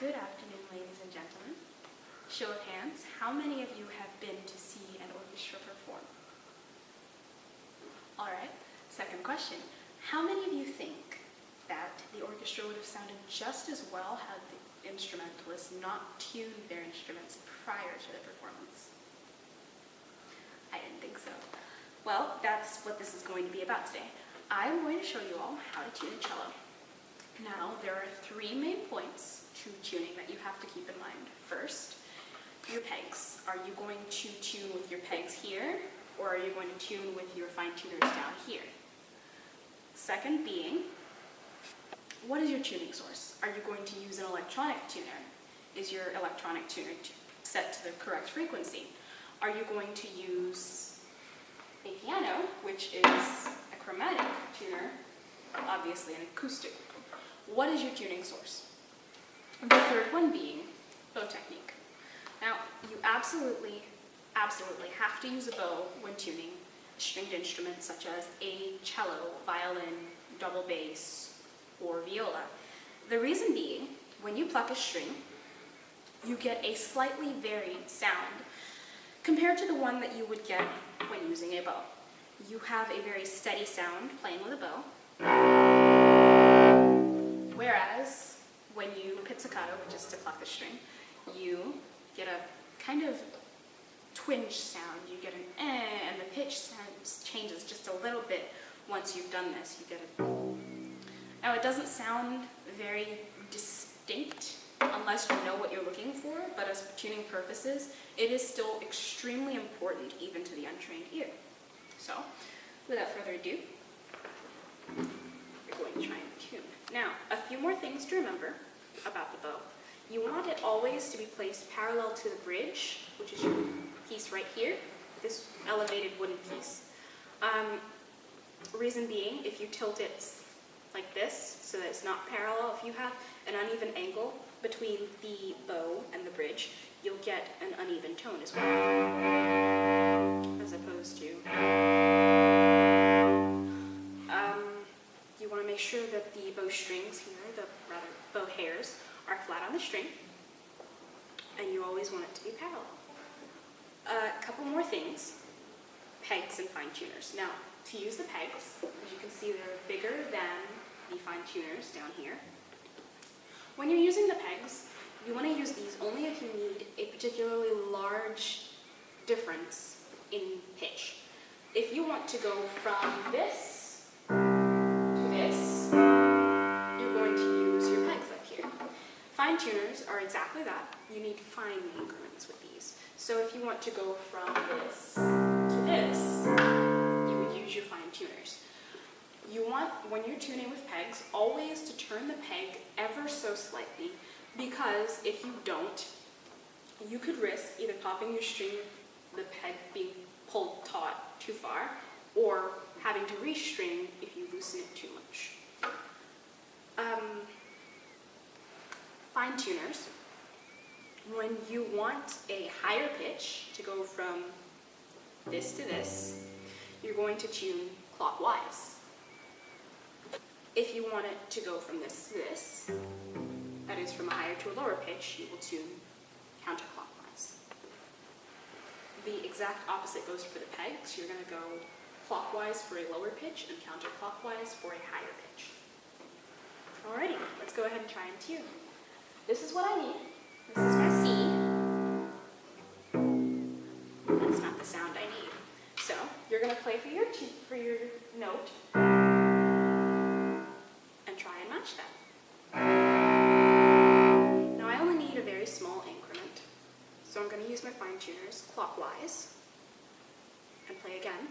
Good afternoon, ladies and gentlemen. Show of hands, how many of you have been to see an orchestra perform? All right, second question. How many of you think that the orchestra would have sounded just as well had the instrumentalists not tuned their instruments prior to the performance? I didn't think so. Well, that's what this is going to be about today. I'm going to show you all how to tune a cello. Now, there are three main points to tuning that you have to keep in mind. First, your pegs. Are you going to tune with your pegs here, or are you going to tune with your fine tuners down here? Second being, what is your tuning source? Are you going to use an electronic tuner? Is your electronic tuner set to the correct frequency? Are you going to use a piano, which is a chromatic tuner, obviously an acoustic? What is your tuning source? The third one being bow technique. Now, you absolutely have to use a bow when tuning stringed instruments such as a cello, violin, double bass, or viola. The reason being, when you pluck a string, you get a slightly varied sound compared to the one that you would get when using a bow. You have a very steady sound playing with a bow, whereas when you pizzicato, which is to pluck the string, you get a kind of twinge sound. You get an eh, and the pitch sound changes just a little bit once you've done this. You get a... Now, it doesn't sound very distinct unless you know what you're looking for, but as for tuning purposes, it is still extremely important even to the untrained ear. So, without further ado, we're going to try and tune. Now, a few more things to remember about the bow. You want it always to be placed parallel to the bridge, which is your piece right here, this elevated wooden piece. Reason being, if you tilt it like this, so that it's not parallel, if you have an uneven angle between the bow and the bridge, you'll get an uneven tone as well, as opposed to... You want to make sure that the bow strings here, bow hairs, are flat on the string, and you always want it to be parallel. A couple more things, pegs and fine tuners. Now, to use the pegs, as you can see, they're bigger than the fine tuners down here. When you're using the pegs, you want to use these only if you need a particularly large difference in pitch. If you want to go from this to this, you're going to use your pegs up here. Fine tuners are exactly that. You need fine increments with these. So if you want to go from this to this, you would use your fine tuners. You want, when you're tuning with pegs, always to turn the peg ever so slightly, because if you don't, you could risk either popping your string, the peg being pulled taut too far, or having to restring if you loosen it too much. Fine tuners, when you want a higher pitch to go from this to this, you're going to tune clockwise. If you want it to go from this to this, that is from a higher to a lower pitch, you will tune counterclockwise. The exact opposite goes for the pegs. You're going to go clockwise for a lower pitch and counterclockwise for a higher pitch. Alrighty, let's go ahead and try and tune. This is what I need. This is my C. That's not the sound I need. So, you're going to play for your note and try and match that. Now, I only need a very small increment, so I'm going to use my fine tuners clockwise and play again.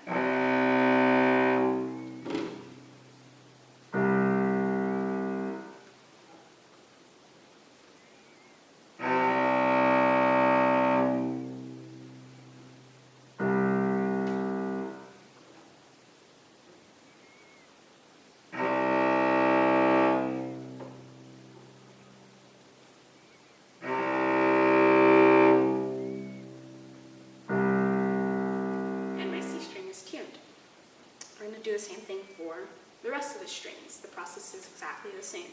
Do the same thing for the rest of the strings. The process is exactly the same.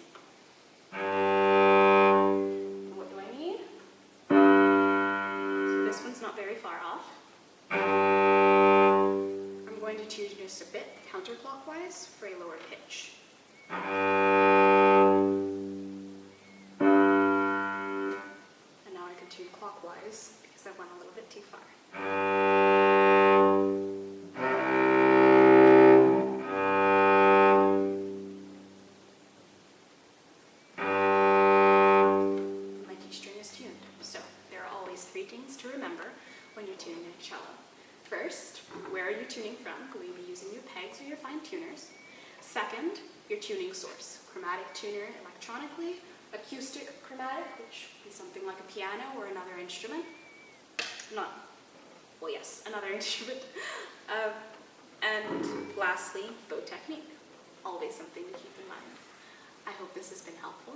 too far. My D string is tuned. So there are always three things to remember when you're tuning in a cello. First, where are you tuning from? Will you be using your pegs or your fine tuners? Second, your tuning source. Chromatic tuner electronically, acoustic chromatic, which would be something like a piano or another instrument. Another instrument. And lastly, bow technique. Always something to keep in mind. I hope this has been helpful.